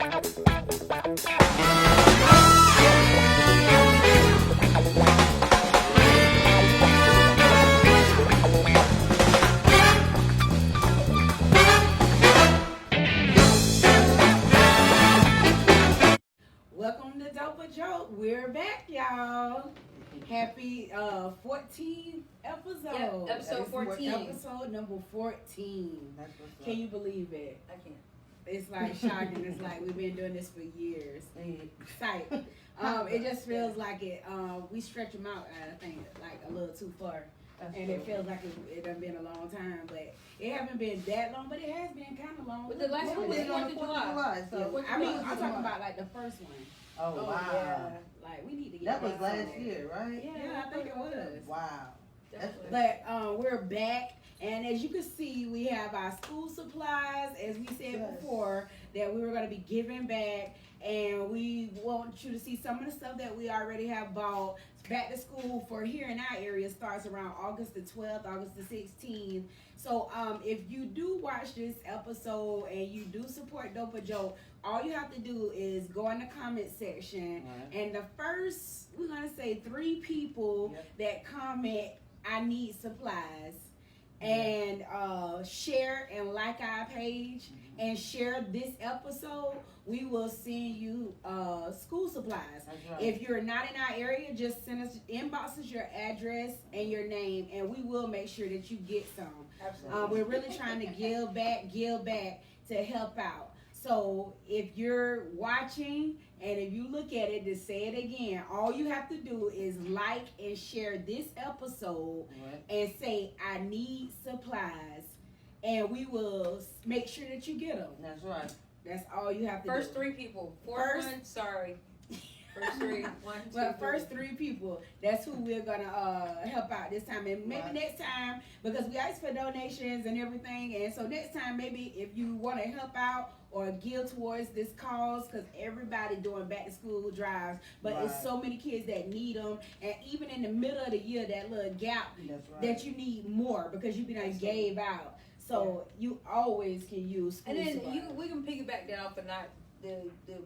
Welcome to Dope a Joke. We're back, y'all. Happy 14th episode. Yep, episode 14. Episode number 14. That's what's up. Can you believe it? I can't. It's like shocking. It's like we've been doing this for years. Sight. It just feels like it. We stretch them out, I think, like a little too far. And it feels like it done been a long time, but it haven't been that long, but it has been kind of long. But the last one was 4th of July. So, I mean, I'm talking about like the first one. Oh, wow. Yeah. Like, we need to get That was back last on that. year, right? Yeah, I think it was. Wow. Definitely. But we're back, and as you can see, we have our school supplies, as we said before, that we were going to be giving back, and we want you to see some of the stuff that we already have bought. Back to school for here in our area starts around August the 12th, August the 16th. So if you do watch this episode and you do support Dope a Joke, all you have to do is go in the comment section, and the first, we're going to say 3 people that comment, I need supplies, and share and like our page and share this episode, we will send you school supplies. Right. If you're not in our area, just send us, inbox us your address and your name, and we will make sure that you get some. Absolutely. We're really trying to give back to help out. So if you're watching and if you look at it, to say it again, all you have to do is like and share this episode and say, I need supplies, and we will make sure that you get them. That's right. That's all you have to First do. 3 people. First one, sorry. First 3. 1, 2, Well, first 3 people, that's who we're gonna help out this time, and maybe next time, because we ask for donations and everything, and so next time maybe if you want to help out or give towards this cause, because everybody doing back to school drives, but it's so many kids that need them, and even in the middle of the year, that little gap that you need more because you gave out. So you always can use school and then supplies. we can piggyback that off of not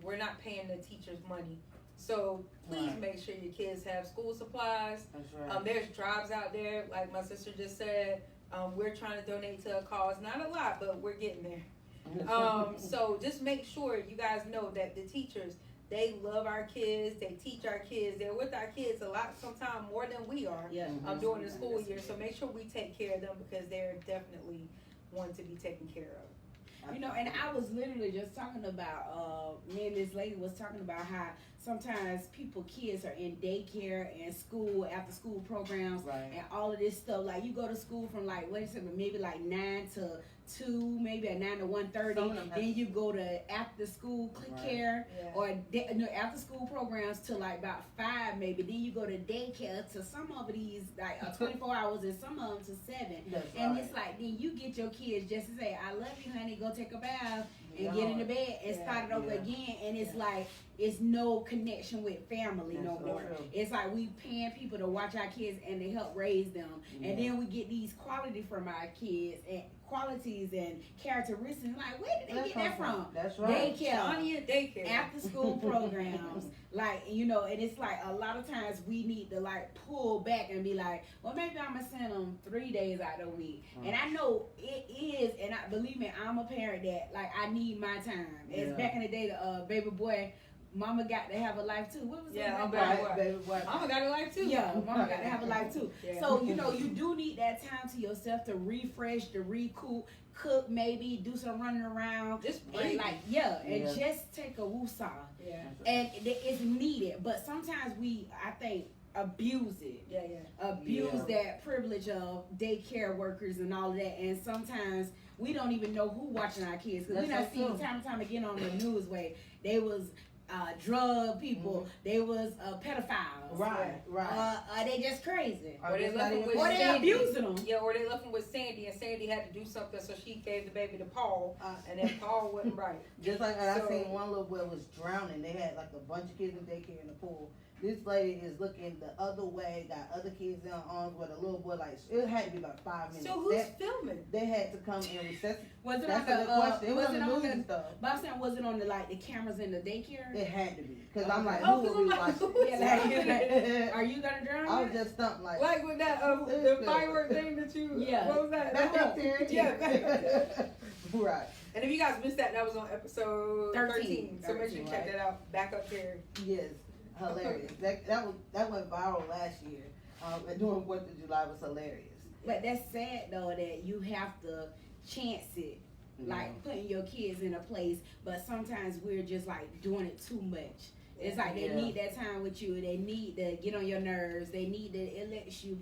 we're not paying the teachers money. So please make sure your kids have school supplies. That's right. There's drives out there, like my sister just said. We're trying to donate to a cause, not a lot, but we're getting there. So just make sure you guys know that the teachers, they love our kids, they teach our kids, they're with our kids a lot, sometimes more than we are during the school year. So make sure we take care of them because they're definitely one to be taken care of. You know, and I was literally just talking about, me and this lady was talking about how sometimes kids are in daycare and school, after school programs, and all of this stuff. Like, you go to school from maybe like 9 to 2, maybe at 9 to 1:30. Then you go to after school care or after school programs to like about 5 maybe. Then you go to daycare to some of these like 24 hours and some of them to 7. And it's like then you get your kids just to say, I love you, honey, go take a bath and get into bed and start it over again. And it's like it's no connection with family no more. It's like we paying people to watch our kids and they help raise them, and then we get these quality from our kids and qualities and characteristics. Like, where did they get that from? That's right. Daycare, after school programs, like, you know. And it's like a lot of times we need to like pull back and be like, well, maybe I'm gonna send them 3 days out of the week. And I know it is, and believe me, I'm a parent that like I need my time. As back in the day, the baby boy, mama got to have a life too. What was baby boy. Mama got a life too. Yeah, mama got to have a life too. So, you know, you do need that time to yourself to refresh, to recoup, cook, maybe do some running around. Just breathe. And just take a woosah. Yeah. And it's needed. But sometimes I think, abuse it. Abuse that privilege of daycare workers and all of that. And sometimes we don't even know who watching our kids, because we not seeing time and time again on the news where they was drug people, they was pedophiles, they just crazy, or they abusing them, or they left them with Sandy, and Sandy had to do something, so she gave the baby to Paul, and then Paul wasn't right. Just like I seen one little boy was drowning. They had like a bunch of kids in daycare in the pool, This lady is looking the other way, got other kids in her arms with a little boy. Like, it had to be about 5 minutes. So who's filming? They had to come and resuscitate. Was it That's on a the good question. It was on the on news and stuff. But I'm saying, was it on the like the cameras in the daycare? It had to be, because I'm like, Oh, who 'cause will be I'm like, watching? who is that? Are you gonna drown? I was just stumped like with that the firework thing that you what was that? Back up there. Yeah. Right. And if you guys missed that was on episode 13. So make sure you check right? that out. Back up there. Yes, hilarious. that went viral last year. And doing 4th of July was hilarious. But that's sad though that you have to chance it, like putting your kids in a place. But sometimes we're just like doing it too much. It's like they need that time with you. They need to get on your nerves. They need to. It lets you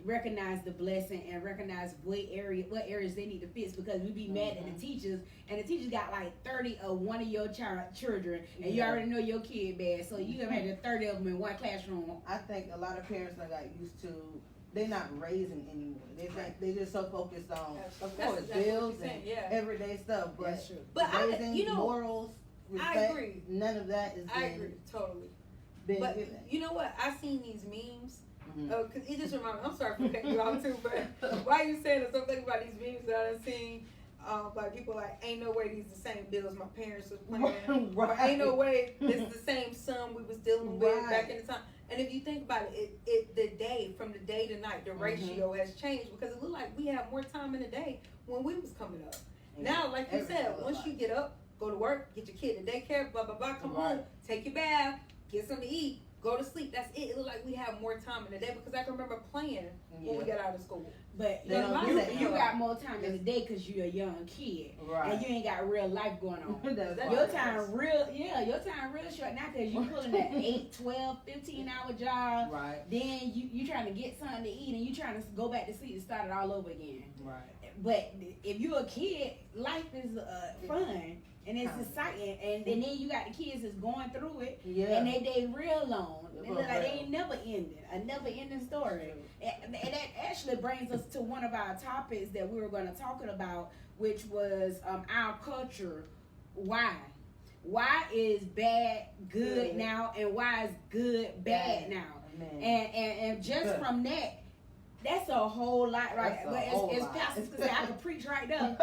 recognize the blessing and recognize what areas they need to fix, because we be mad at the teachers, and the teachers got like 30 of one of your children, and you already know your kid bad, so you imagine 30 of them in one classroom. I think a lot of parents are got used to, they're not raising anymore. They think they just so focused on, of course, bills and everyday stuff, but raising, morals, respect, I agree. None of that is. I agree totally. But given. You know what? I seen these memes. Because it just reminded me, I'm sorry for cutting you off too, but why you saying this? I'm thinking about these memes that I've seen. Like people like, ain't no way these the same bills my parents was playing. Or ain't no way this is the same sum we was dealing with back in the time. And if you think about it, the day, from the day to night, the ratio has changed, because it looked like we had more time in the day when we was coming up. Now, like you said, once you get up, go to work, get your kid to daycare, blah, blah, blah, come home, take your bath, get something to eat, go to sleep. That's it. It looked like we have more time in the day, because I can remember playing when we got out of school. But you got more time in the day because you're a young kid, and you ain't got real life going on. Your time real short now, because you pulling that 8, 12, 15-hour job. Right. Then you trying to get something to eat, and you trying to go back to sleep and start it all over again. Right. But if you're a kid, life is fun. And it's exciting, and then you got the kids that's going through it, and they real long. They look like they ain't never ending, a never ending story. And that actually brings us to one of our topics that we were going to talk about, which was our culture. Why is bad good now, and why is good bad now? And just from that, that's a whole lot, right? As pastors could say, I could preach right there.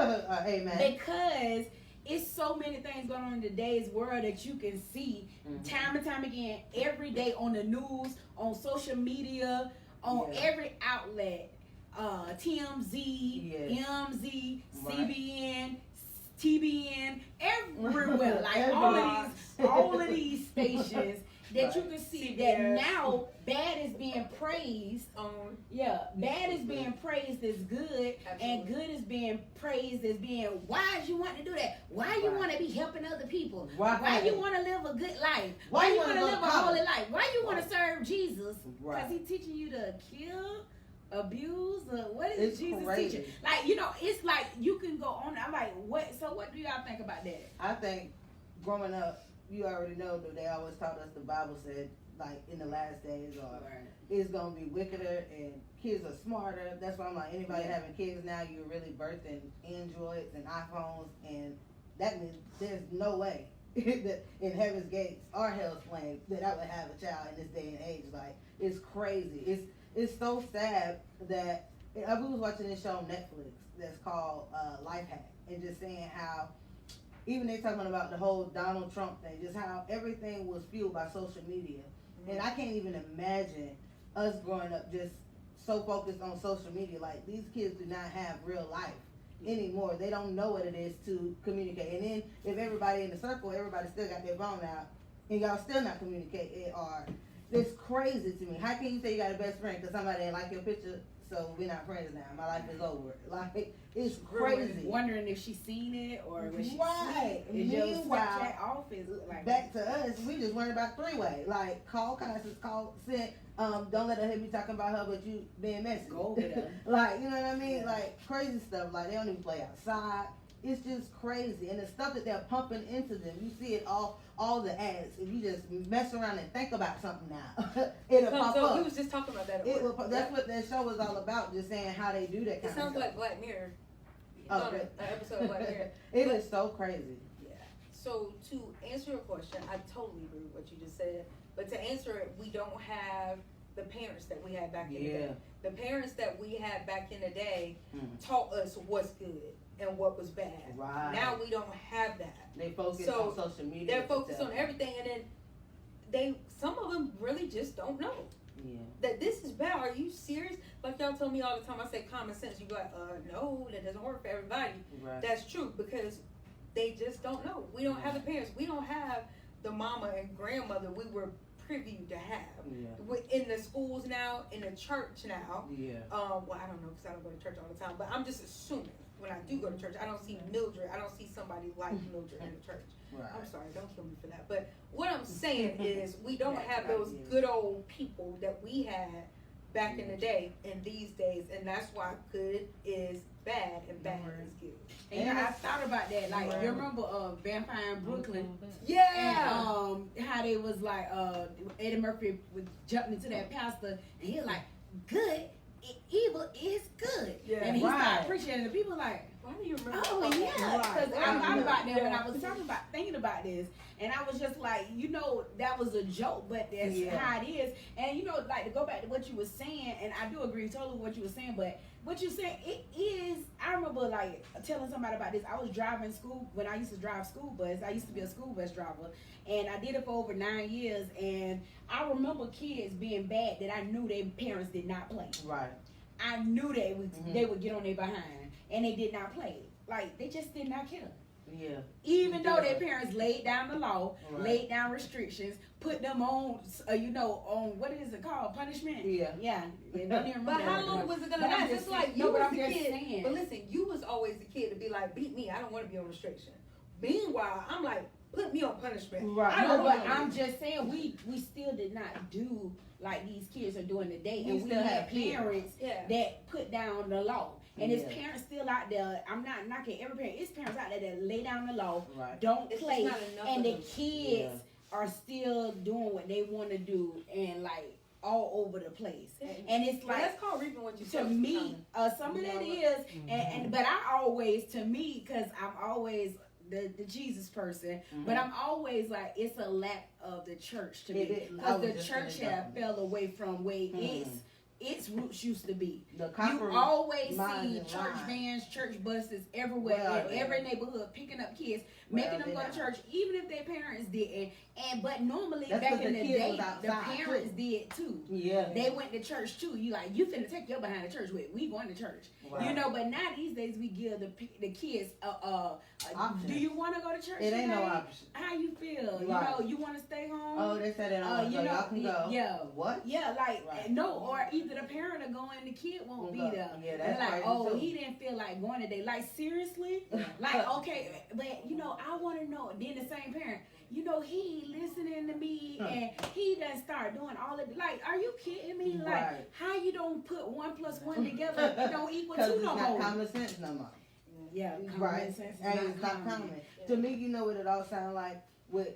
Amen. Because it's so many things going on in today's world that you can see time and time again, every day on the news, on social media, on every outlet, TMZ, MZ, CBN, TBN, everywhere, like all of these stations that you can see that now bad is being praised. Bad is being praised as good, and good is being praised as being, why you want to do that? Why you want to be helping other people? Why you want to live a good life? Why you want to live a holy life? Why you want to serve Jesus? Because he's teaching you to kill, abuse, what is Jesus teaching? Like, it's like you can go on. I'm like, what? So what do y'all think about that? I think growing up, you already know that they always taught us, the Bible said, like, in the last days, it's going to be wickeder and kids are smarter. That's why I'm like, anybody having kids now, you're really birthing Androids and iPhones, and that means there's no way that in heaven's gates or hell's flame that I would have a child in this day and age. Like, it's crazy. It's so sad that I was watching this show on Netflix that's called Life Hack, and just saying how even they talking about the whole Donald Trump thing, just how everything was fueled by social media. And I can't even imagine us growing up just so focused on social media. Like, these kids do not have real life anymore. They don't know what it is to communicate. And then if everybody in the circle, everybody still got their phone out, and y'all still not communicating, or it's crazy to me. How can you say you got a best friend because somebody didn't like your picture, so we're not friends now? My life is over. Like, it's crazy. Wondering if she seen it or was she right. Is your Snapchat off? Is like back to us, we just worried about three-way. Like, call, send. Don't let her hear me talking about her, but you being messy. Go over there. Like, you know what I mean? Like, crazy stuff. Like, they don't even play outside. It's just crazy. And the stuff that they're pumping into them, you see it all the ads. If you just mess around and think about something now, it'll pop up. We was just talking about that. That's what that show was all about, just saying how they do that kind of stuff. It sounds like Black Mirror. An episode of Black Mirror. It is so crazy. Yeah. So to answer your question, I totally agree with what you just said. But to answer it, we don't have the parents that we had back in the day. The parents that we had back in the day taught us what's good and what was bad. Right. Now we don't have that. They focus on social media. They're focused on everything, and then some of them really just don't know. Yeah. That this is bad. Are you serious? Like y'all tell me all the time, I say common sense. You go like, no, that doesn't work for everybody. Right. That's true, because they just don't know. We don't have the parents. We don't have the mama and grandmother we were privy to have. In the schools now, in the church now. Well, I don't know, because I don't go to church all the time, but I'm just assuming when I do go to church, I don't see Mildred. I don't see somebody like Mildred in the church. Right. I'm sorry, don't kill me for that. But what I'm saying is we don't have those good old people that we had back in the day and these days, and that's why good is bad and bad is good. And I thought about that. Like, you remember Vampire in Brooklyn? Yeah. And how they was like, Eddie Murphy was jumping into that pastor, and he was like, good, evil is good. Yeah. And he started preaching, and the people like, why do you remember? Oh yeah, because I thought about that when I was thinking about this, and I was just like, that was a joke, but that's how it is. And like to go back to what you were saying, and I do agree totally with what you were saying, but what you said, it is. I remember like telling somebody about this. I was driving school when I used to drive school bus. I used to be a school bus driver, and I did it for over 9 years. And I remember kids being bad that I knew their parents did not play. Right. I knew they would get on their behind, and they did not play. Like, they just did not care. Yeah. Even though their parents laid down the law, laid down restrictions, put them on, on what is it called, punishment. Yeah. Yeah. But how long was it gonna last? It's like you was the kid. But listen, you was always the kid to be like, beat me. I don't want to be on restriction. Meanwhile, I'm like, put me on punishment. Right. But I'm just saying, we still did not do like these kids are doing today, and we had parents that put down the law. And it's parents still out there. I'm not knocking every parent. It's parents out there that lay down the law, don't play, and the kids are still doing what they want to do, and like all over the place. And it's like, that's called reaping what you sow. To me, some of that is, but I always, to me, because I'm always the Jesus person, but I'm always like, it's a lack of the church to me, because the church have fell away from where its roots used to be. You always see church vans, church buses everywhere, in every neighborhood, picking up kids, making them go to church, even if their parents didn't. But normally back in the day, the parents did too. Yeah, they went to church too. You finna take your behind the church with. We going to church. But now these days we give the kids do you want to go to church? It ain't no option. How you feel? You want to stay home? Oh, they said it on y'all can go. Yeah. What? Yeah, no, or either the parent are going, the kid won't be there. Yeah, that's like, too. He didn't feel like going today. Like, seriously? Okay, but I want to know. Then the same parent, he listening to me, and he done start doing all of it. Like, are you kidding me? Like, how you don't put 1 + 1 together? It don't equal 2 no more. Because it's not common sense no more. Yeah, common sense. And it's not common. To me, you know what it all sounds like with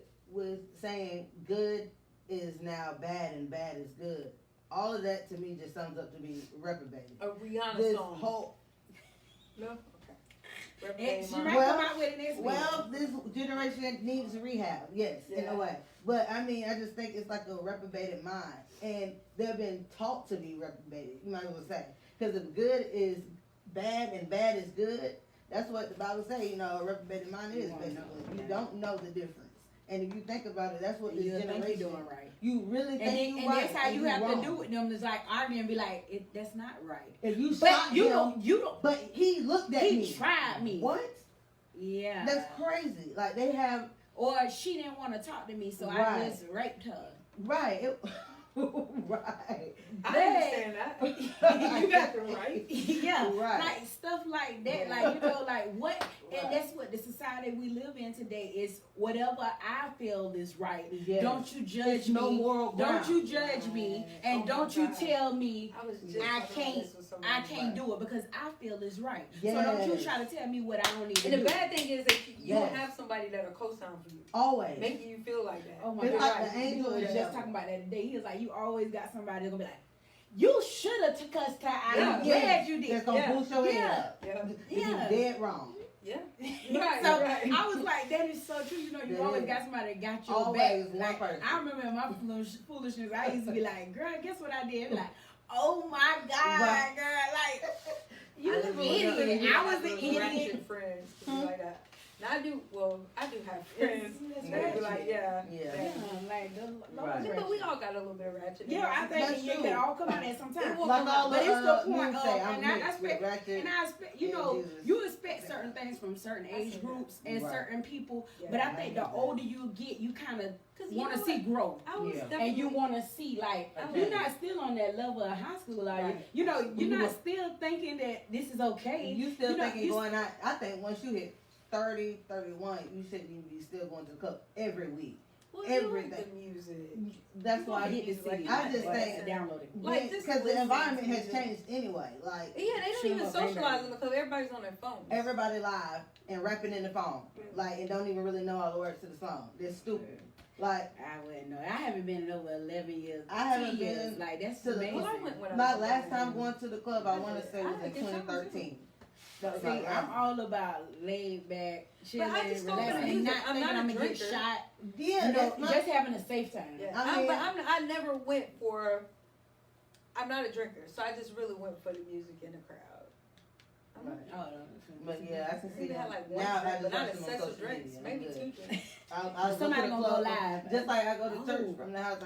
saying good is now bad and bad is good. All of that to me just sums up to be reprobated. A Rihanna this song. No? Okay. She might come out with it next week. Well, this generation needs rehab, yes, in a way. But I mean, I just think it's like a reprobated mind. And they've been taught to be reprobated, you might as well say. Because if good is bad and bad is good, that's what the Bible says, a reprobated mind is, basically. You don't know the difference. And if you think about it, that's what this generation doing right. You really think you're right. And that's how you have to do with them. It's like arguing and be like, that's not right. If you don't. But he looked at me. He tried me. What? Yeah. That's crazy. Like they have. Or she didn't want to talk to me, so I just raped her. Right. Right. I understand that. You got the right. Yeah. Right. Like stuff like that. Like what? And that's what the society we live in today is. Whatever I feel is right. Yes. Don't you judge me. No moral ground. Don't you judge me, and don't you tell me I can't do it because I feel it's right. Yes. So don't you try to tell me what I don't need to do. And the bad thing is that you don't have somebody that'll co-sign for you. Always. Making you feel like that. Oh my God. Like the angel was just talking about that today. He was like, you always got somebody that's gonna be like, you should have cussed her out. I'm glad you did. That's gonna boost your head up. Yeah. You're dead wrong. Yeah. So Right. I was like, that is so true. You know, you always got somebody that got your always back. one Like, person. I remember in my foolishness, I used to be like, girl, guess what I did? Like, oh my God, Right. girl, like, you I an never idiot. I was an Those idiot. ratchet friends to be like that. Now I do have friends That's that be like, yeah. Yeah. Like the Right. But we all got a little bit of ratchet. Yeah, I That's think you true. can all come out at some time. Like all But it's the point men of, say, I'm and I mixed with expect, ratchet. and I expect, you and know, Jesus. you expect certain things from certain age groups and Right. certain people. Yeah, But I I think get the that. older you get, you kind of you want to know see growth. I was Yeah. definitely, And you want to see, like, Okay. you're not still on that level of high school, are you? Right. You know, you're You not were- still thinking that this is okay. You still You know, thinking you going out? I think once you hit 30, 31, you shouldn't even be still going to the club every week. well, you like everything. the music. That's You why gonna hit the music, like, city. I just like, think- download it. Like, just because the listen environment to has music. changed anyway. Like Yeah, they don't Shoot even up, socialize baby. in the club. Everybody's on their phone. everybody live and rapping in the phone, like and don't even really know all the words to the song. They're stupid. Like I wouldn't know. I haven't been in over 11 years. I haven't 10 years. been Like, that's to the amazing. Well, I went when I my was last 11. time going to the club, I want to say I was had a in good time, 2013. See, I'm all about laid back, chilling, I just don't relaxing, gonna and use not it. I'm thinking not a I'm gonna get drinker. shot. Yeah, You know, that's not, just having a safe time. Yeah, I mean- I never went for. I'm not a drinker, so I just really went for the music and the crowd. I'm not- Oh, but yeah, I can I see even had that. like one Now I drink, just but not watch them on excessive social drinks, media. maybe I'm 2 good. drinks. I'll Somebody go to the gonna go club. live. Just like I go to Oh. church from the house,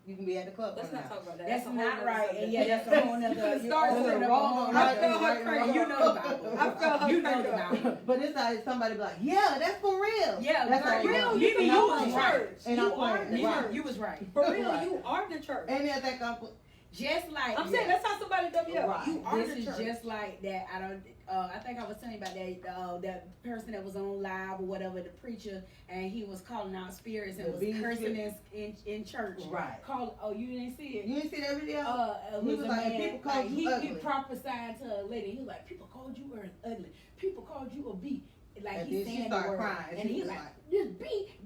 you can be at the club Let's from the not house. talk about that. that's a whole not nother right. subject. And yeah, that's a whole nother. Start that's with a the wrong wrong, nother- right, I feel her right, crazy. right. And you know the Bible. I feel her You know crazy. the Bible. But it's like somebody be like, yeah, that's for real. Yeah, that's for how you real. know. You And can I'm use playing. it. Church. And You I'm are playing. the You, Right. you was right. For real, Right. you are the church. And then think I'm Just like I'm saying that's how somebody W up. Right. You are this the is church. just like that. I think I was telling you about that that person that was on live or whatever, the preacher, and he was calling out spirits and The was beast cursing in church. Right. You didn't see it? You didn't see that video? It He was was a like, man, people called you he ugly. prophesied to a lady. He was like, people called you ugly. People called you a B. Like And he's then she saying the started word, crying, and and she he's was like, like- "This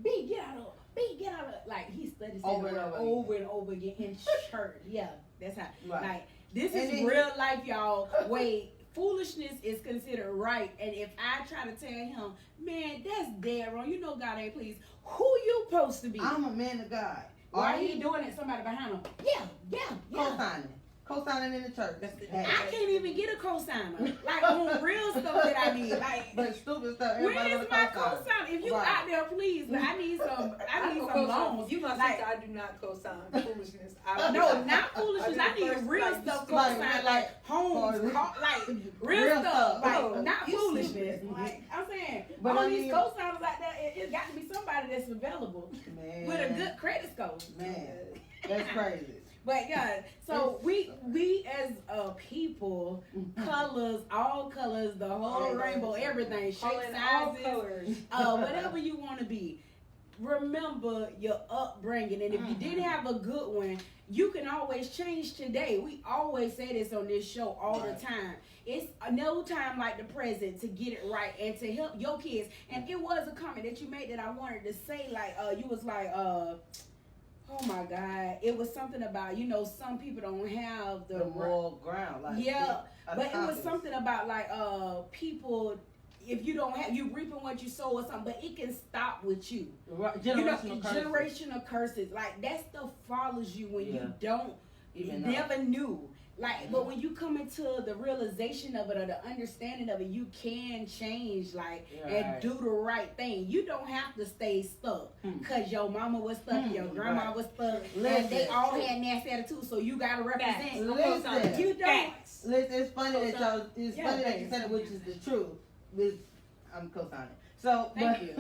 B, get out of B, get out of." Like he studied Over saying the and word over over and over again in church. Yeah, that's how. Right. Like this And is then- real life, y'all. Wait. Foolishness is considered right, and if I try to tell him, man, that's dead wrong. You know God ain't pleased. Who you supposed to be? I'm a man of God. Why Are he you doing it? Somebody behind him. Yeah. co-signing in the church? That's the- Hey. I can't even get a cosigner. Like on real stuff that I need. Like But stupid stuff. where Everybody is wanna my co-sign. cosigner? If you Right. out there, please. I need some. I need some co-sign. loans. You must Like, think I do not co-sign foolishness. I no, not foolishness. I do need first, real like, stuff like- co-signed, like- like homes, like real Real stuff, stuff. like Oh, not you foolishness. stupid. Like I'm saying, But all I these mean- co-signers out there, it got to be somebody that's available Man. with a good credit score. Man, that's crazy. But yeah, so we as a people, colors, all colors, the whole All rainbow, colors. everything, shape, Calling all sizes, colors. whatever you want to be. Remember your upbringing, and if you didn't have a good one, you can always change today. We always say this on this show all the time. It's no time like the present to get it right and to help your kids. And it was a comment that you made that I wanted to say, like you was like oh my God, it was something about, some people don't have The moral ground. Like, yeah, the but it was compass. something about like people, if you don't have, you reaping what you sow or something, but it can stop with you. Right, Generational curses. generational curses, like that stuff follows you when Yeah. you don't, Even you never knew. Like, but when you come into the realization of it or the understanding of it, you can change, like, and Right. do the right thing. You don't have to stay stuck because your mama was stuck, and your grandma Right. was stuck, and Listen. they all had nasty attitudes. So you gotta represent. Listen. You don't. Listen, it's funny that y'all. It's Yeah, funny that you thanks. said it, which is the truth. I'm co-signing. So, Thank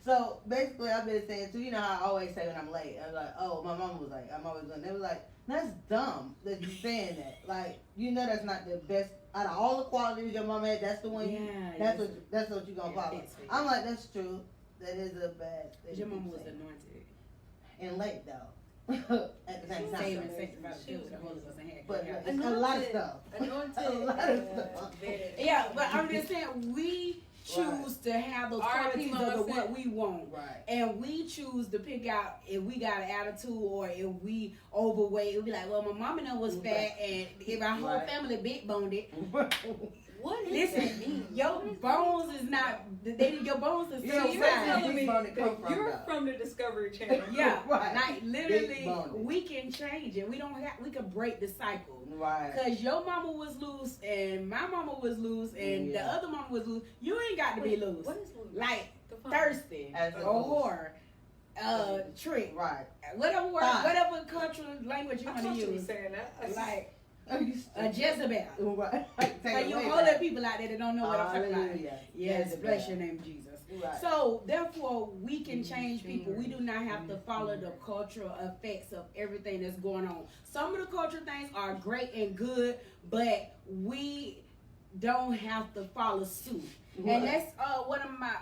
so basically, I've been saying too. You know how I always say when I'm late, I'm like, oh, my mom was like, I'm always going. They was like, that's dumb that you saying that. Like, that's not the best out of all the qualities your mom had. That's the one. That's what you gonna follow. I'm like, that's true. That is a bad thing. Your to mama was say. anointed. And late though. At the same time. Saved and sanctified the children, the Holy Ghost and had. But Yeah. it's a lot of stuff. Anointed. A lot of stuff. Yeah, but I'm just saying we choose to have those R.I.P. qualities Mama of what said. we want. Right. And we choose to pick out if we got an attitude or if we overweight. We'll be like, well, my mama know was fat, and if our whole Right. family big boned it. What Listen, does that mean? Your bones is not. Your bones is Yeah, still you're fine. telling me bone it come that from, you're though. from the Discovery Channel. Yeah, Right. like literally, bone. we can change it. We don't have. We can break the cycle. Right. Cause your mama was loose and my mama was loose and the other mama was loose. You ain't got to be loose. What is loose? Like Define. thirsty As a or whore, trick, Right. whatever word, Fine. whatever cultural language you I want thought to you were use. saying that. Like Oh, you a Jezebel. Right. Like you whole lot people out there that don't know what I'm talking about. Hallelujah. Yes, Jezebel. bless your name, Jesus. Right. So therefore, we can change people. We do not have to follow the cultural effects of everything that's going on. Some of the cultural things are great and good, but we don't have to follow suit. Right. And that's one of my.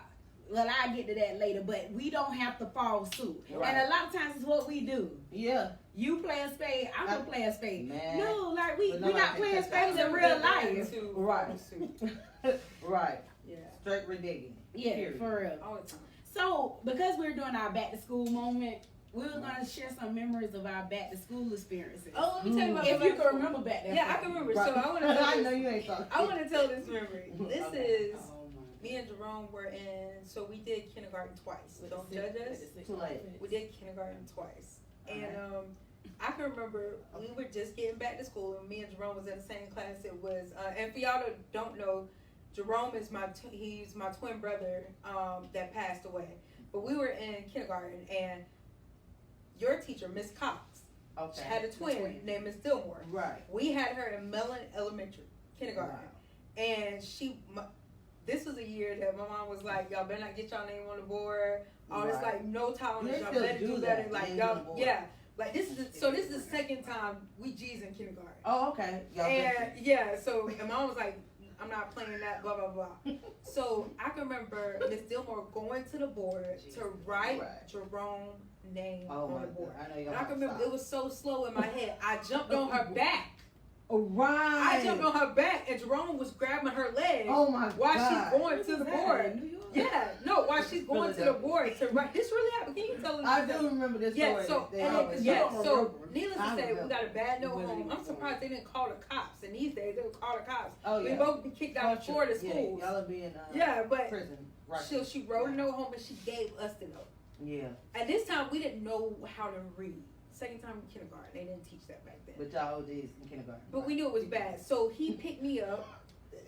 Well, I'll get to that later, but we don't have to follow suit. Right. And a lot of times it's what we do. Yeah. You play a spade, I'm gonna play a spade. Man. No, like we're But not nobody playing can touch spades that. in real life. Right. Right. Yeah. Straight ridiculous. Yeah, Period. for real. All the time. So, because we're doing our back to school moment, we're going to share some memories of our back to school experiences. Oh, let me tell you about If my you back can to remember back then. Yeah, I can remember. Right. So I want to tell I this. know you ain't talking. I want to tell this memory. This Okay. is Oh, my me and Jerome were in. So we did kindergarten twice. God. Don't judge us. Too late. We did kindergarten twice, and I can remember we were just getting back to school, and me and Jerome was in the same class. It was, and for y'all that don't know, Jerome is he's my twin brother that passed away. But we were in kindergarten, and your teacher, Miss Cox, Okay. had a twin named Miss Dillmore. Right. We had her in Mellon Elementary kindergarten, Wow. and this was a year that my mom was like, y'all better not get y'all name on the board. All this Right. like no tolerance. They Y'all still better do do that, better. Like names on the y'all, board. yeah. Like this is the second time we G's in kindergarten. Oh, okay. Y'all And yeah, so and mom was like, I'm not playing that, blah blah blah. So I can remember Miss Dillmore going to the board to write Right. Jerome's name Oh on my the board. God. I know y'all. And I can remember it was so slow in my head. I jumped on her back. Right. I jumped on her back, and Jerome was grabbing her leg Oh my while God. she's going to the board. New York? Yeah, no, while she's going to the board to write. This really happened. Can you tell us? I do remember this Yeah, story. so They and always then, you yeah, don't so remember. needless I to say, we remember. got a bad note Wasn't home. even I'm surprised they didn't call the cops. And these days they would call the cops. Oh yeah. We both be kicked out of Florida schools. Yeah, y'all are being Yeah, but prison. Right. so she wrote a note home and she gave us the note. Yeah. At this time, we didn't know how to read. Second time in kindergarten, they didn't teach that back then. But y'all OGs in kindergarten. But we knew it was bad. So he picked me up.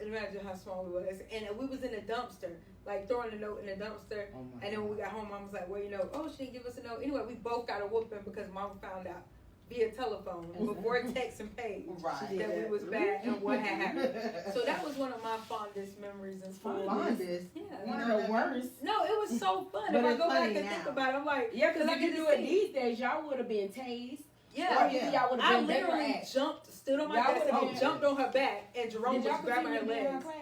Imagine how small we was. And we was in a dumpster, like throwing a note in a dumpster. Oh my And then when we God. got home, mom was like, well, you know, oh, she didn't give us a note. Anyway, we both got a whooping because mom found out via telephone before text and page Right. that we was bad and what had happened. So that was one of my fondest memories in school. Fondest. Yeah. One of the worst. No, it was so fun. But if I it's go back funny and think now. about it, I'm like, Yeah, because I if you get do to it see. these days, y'all would have been tased. Yeah. Or either y'all would I have been Baker literally Act. stood on my Y'all desk would've and been- jumped on her back, and Jerome Did was y'all grabbing her continue to be in legs. class?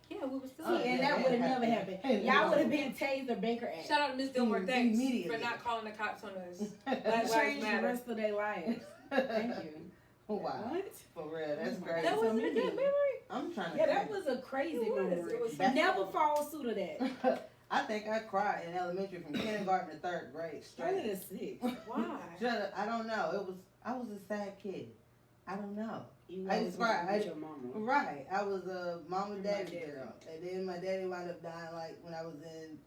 Yeah, we were still. Oh, See, and yeah, that would have never happened. happened. Y'all would have been tased or Baker Act. Shout out to Miss Dillmore, thanks Immediately. for not calling the cops on us. That Black Lives changed the Matter. rest of their lives. Thank you. Wow. What? For real, that's Oh my crazy. That So wasn't a many. good memory. I'm trying to Yeah, that think. was a crazy It was. memory. It was That's- Never fall suit of that. I think I cried in elementary from kindergarten to third grade Straight straight. to six. Why? Shut up. I don't know. I was a sad kid. I don't know. You I always just cried. went with your mama. Right. I was a mom and My daddy daddy. girl. And then my daddy wound up dying like when I was in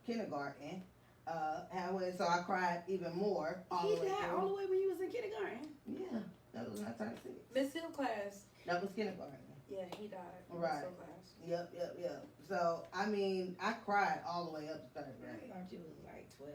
kindergarten. Halfway, so I cried even more. He the way died through. all the way when you was in kindergarten. Yeah. That was when I turned 6. Miss Hill class. That was kindergarten. Yeah, he died. in Right. Miss Hill class. Yep. So, I mean, I cried all the way up to third I grade. thought you was like 12.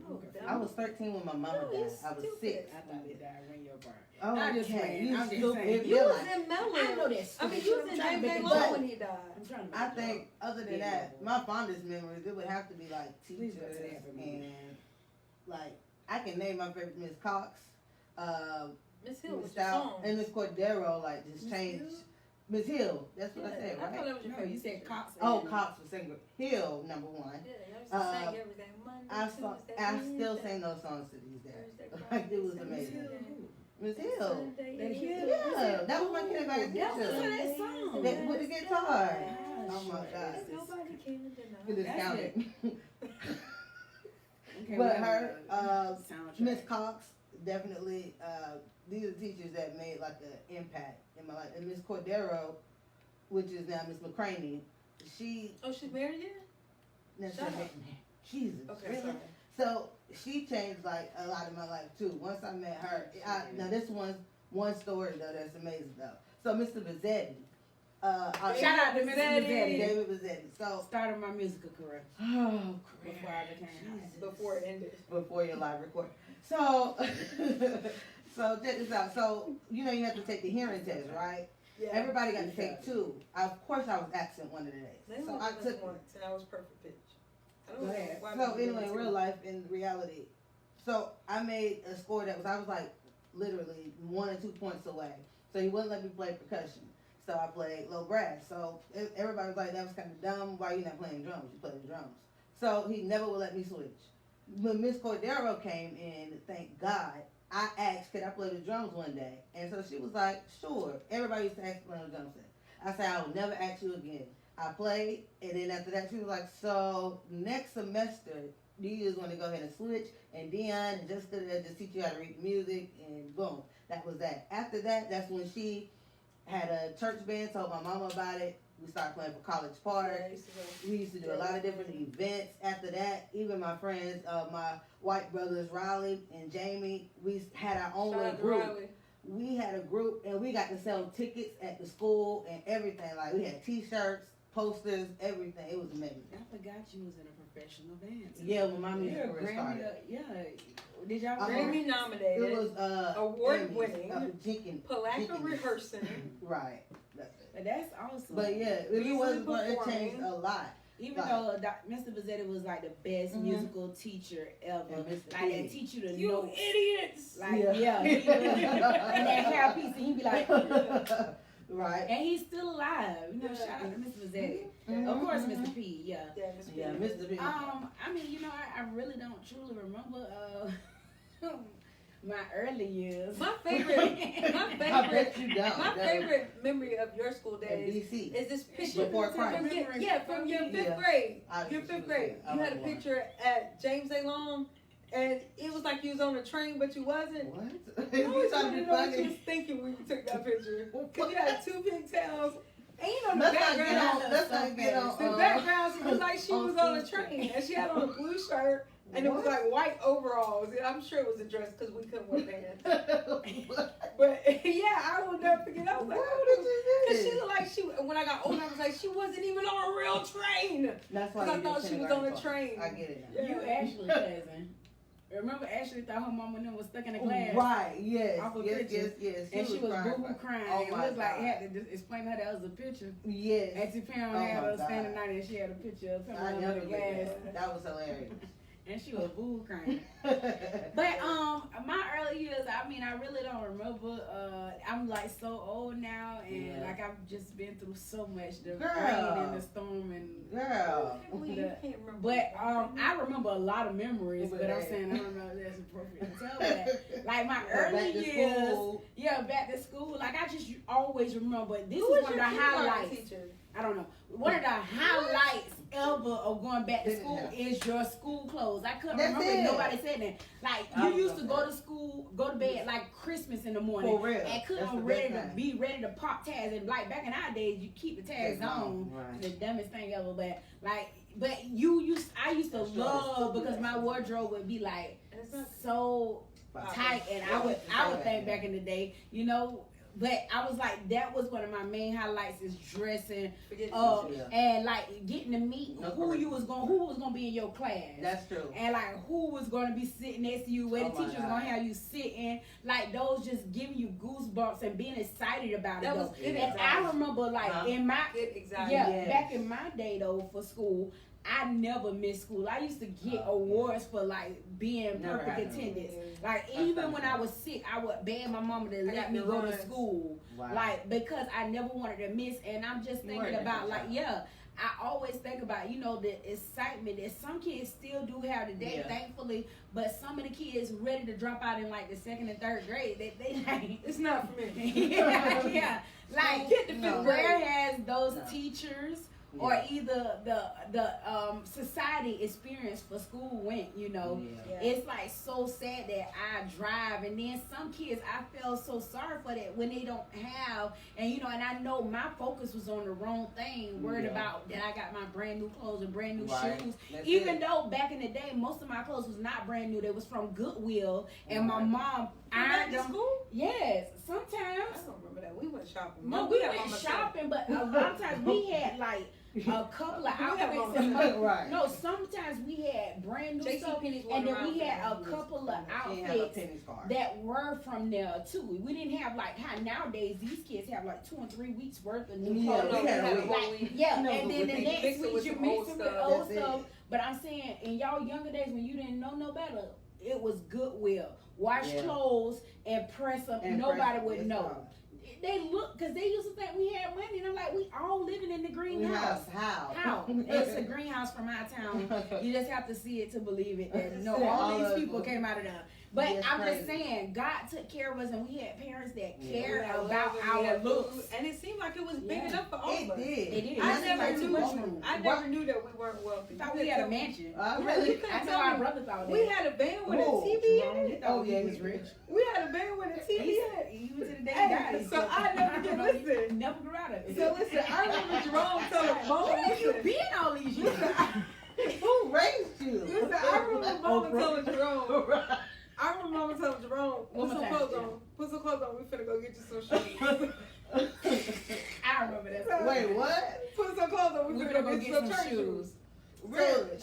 Oh, Okay. I was 13 when my mama No, died. you I was stupid. 6. I thought it died when your birth. Oh, I'm just okay. saying, You I'm just stupid. saying. You You're was like- in Mellon. I know that. I mean, you was in I'm trying to J. make Low it when he died. I'm trying to I make think other than Yeah. that, my fondest memories, it would have to be like Please don't teachers say that for me. and like I can name my favorite Miss Cox, Miss Hill Miss was your Stout, song. and Miss Cordero. Like just Miss changed. Hill? Miss Hill, that's what I Yeah, said, I thought right? that was your No, favorite you said teacher. Cox. Oh, and- Cox was singer. Hill, number 1. Yeah, y'all used to sing everything. Monday, I Tuesday, still Wednesday, sing those songs to these days. Thursday, Like it was Friday, amazing. Saturday, Miss Hill. Sunday, That Hill? Yeah, that was my kindergarten That was teacher. that song. That with the guitar. Gosh, Oh my God. Nobody can deny. It is That's counted. Okay, But we have her, a soundtrack. Miss Cox, definitely, these are teachers that made like an impact in my life. And Miss Cordero, which is now Miss McCraney, she's married yet? That's Shut her up. name. Jesus. Okay, Really? sorry. So she changed like a lot of my life too. Once I met her, now this one's one story though that's amazing though. So Mr. Bazzetti, Shout out to Mr. Bazzetti. David Bazzetti. So started my musical career. Oh, before I became before it ended. Before your live recording. So so check this out. So you know you have to take the hearing test, right? Yeah. Everybody got to take 2. Of course, I was absent one of the days. So I took once, and I was perfect pitch. I don't Go know ahead. why So we anyway, did in it. real life, in reality, so I made a score that was, I was like literally 1 or 2 points away. So he wouldn't let me play percussion. So I played low brass. So everybody was like, that was kind of dumb. Why you not playing drums? You play the drums. So he never would let me switch. When Miss Cordero came in, thank God, I asked, could I play the drums one day? And so she was like, sure. Everybody used to ask me to play the drums. I said, I will never ask you again. I played, and then after that, she was like, so next semester, do you just want to go ahead and switch? And Dion and Jessica, they'll just teach you how to read music, and boom, that was that. After that, that's when she had a church band, told my mama about it. We started playing for College Park. Yeah, We used to do a lot of different events. After that, even my friends, my white brothers, Riley and Jamie, we had our own little group. Riley. We had a group, and we got to sell tickets at the school and everything. Like, we had T-shirts, posters, everything. It was amazing. I forgot you was in a professional band. Yeah, when my music career started. Did y'all Grammy nominated? It was award-winning, Palaka rehearsing. Right. That's it. But that's awesome. But yeah, it wasn't. It changed a lot. Even though Mr. Bazzetti was like the best musical teacher ever, like they teach you to know idiots. Like he was, and that hair piece, and he'd be like, right. And he's still alive. You know, shout out to Mr. Bazzetti. Of course, Mr. P. Yeah, Mr. P. I mean, you know, I really don't truly remember my early years. My favorite memory of your school days is this picture before Christ. From your fifth grade. Your fifth grade. You had a picture at James A. Long, and it was like you was on a train, but you wasn't. What? I always wanted to know what you was thinking when you took that picture. Because you had 2 pigtails. And you know the background. The background was like she was on a train, and she had on a blue shirt. And it was like white overalls. I'm sure it was a dress because we couldn't wear pants. But yeah, I will never forget. I was like, because she looked like when I got older, I was like, she wasn't even on a real train. That's why I thought she was on a train. I get it. Yeah. You Ashley cousin. Remember Ashley thought her mama and them was stuck in the glass? Right, yes. Yes. And she was boo-hoo crying. Oh, it looked like I had to just explain to her that was a picture. Yes. Auntie Pam had her standing there and she had a picture of her under the glass. That was hilarious. And she was boo crying. But my early years, I mean, I really don't remember. I'm like so old now, and like I've just been through so much, the rain and the storm and But I remember a lot of memories, but I'm saying I don't know if that's appropriate to tell that. Like my early years, back to school. Like I just always remember. This is one of the highlights. I don't know. One of the highlights ever of going back to school is your school clothes. I couldn't remember if nobody said that. Like you used to go to school, go to bed like Christmas in the morning, and couldn't be ready to pop tags. And like back in our days, you keep the tags on. Right. The dumbest thing ever. But I used to love because my wardrobe would be like so tight, and I would think back in the day, you know. But I was like, that was one of my main highlights is dressing and like getting to meet who was gonna be in your class. That's true. And like who was gonna be sitting next to you, where the teacher was gonna have you sitting. Like those just giving you goosebumps and being excited about it. And I remember like in my back in my day though for school, I never missed school. I used to get awards for like being perfect attendance. Like even when I was sick, I would beg my mama to let me go to school. Wow. Like because I never wanted to miss. And I'm just thinking about like I always think about, you know, the excitement that some kids still do have today, thankfully. But some of the kids ready to drop out in like the 2nd and 3rd grade. They like it's not for me. Like get the 5th grade. Whereas those teachers or either the society experience for school went. You know, it's like so sad that I drive, and then some kids I feel so sorry for that when they don't have, and you know, and I know my focus was on the wrong thing, worried about that I got my brand new clothes and brand new shoes. Even though back in the day most of my clothes was not brand new, they was from Goodwill, and my mom ironed them. Yes, sometimes. I don't remember that. We went shopping. No, we went shopping, but a lot of times we had like a couple of outfits. No, sometimes we had brand new stuff, and then we had a couple of outfits that were from there too. We didn't have like how nowadays these kids have like 2 and 3 weeks worth of new clothes. We had a week. And then the next week you mix it with old stuff. But I'm saying in y'all younger days when you didn't know no better, it was Goodwill. Wash clothes and press them. Nobody would know. They look, because they used to think we had money, and I'm like, we all living in the greenhouse. How? It's a greenhouse from our town. You just have to see it to believe it. That no, all these people came out of there. But I'm just saying, God took care of us, and we had parents that cared about our looks. And it seemed like it was big enough for all of us. It did. I never knew that we weren't wealthy. Thought we had a mansion. Really? I know my brother thought that. We had a van with a TV in it. Oh, yeah, he was rich. We had a van with a TV in it. Even to the day he died. So I never did listen. Never grew out of it. So listen, I remember Jerome telling Mama. Where have you been all these years? Who raised you? Listen, I remember Mama telling Jerome. I remember Mama telling Jerome, put some clothes on. Put some clothes on. We finna go get you some shoes. I remember that. So, wait, what? Put some clothes on. We finna go get you some church shoes. Really?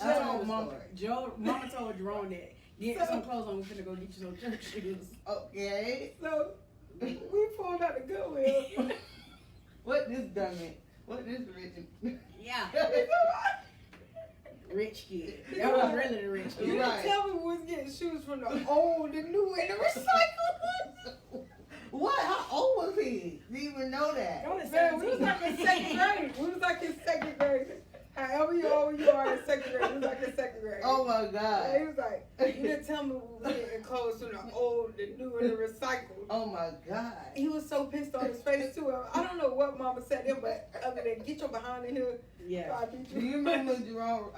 Mama told Jerome that. Get some clothes on. We finna go get you some church shoes. Okay. So we pulled out the Goodwill. What this dummy? What this rich? Yeah. Rich kid. That was really the rich kid. You didn't tell me we was getting shoes from the old, the new, and the recycled. What? How old was he? Didn't even know that. Man, we was like in second grade. We was like in second grade. However old you are in second grade, we was like in second grade. Oh my God. And he was like, you didn't tell me we was getting clothes from the old, the new, and the recycled. Oh my God. He was so pissed on his face too. I don't know what Mama said to him, but other than get your behind in here. Yeah. Do you remember when Jerome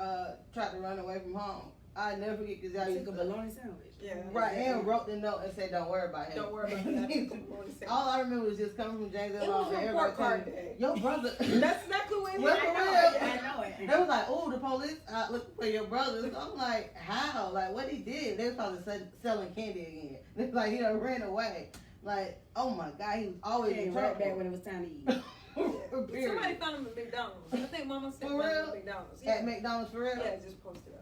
tried to run away from home? I never forget because I used to a bologna sandwich. Yeah. Right, and wrote the note and said, "Don't worry about him." Don't worry about him. All I remember was just coming from James and was from Park Card Day. Your brother. That's exactly what he was. I know it. They was like, "Oh, the police looking for your brother." So I'm like, "How? Like, what he did?" They was probably selling candy again. They was like, he done ran away. Like, oh my God, he was always in trouble. Right back when it was time to eat. Somebody found him at McDonald's. I think Mama said found him at McDonald's. Yeah. At McDonald's for real? Yeah, just posted up.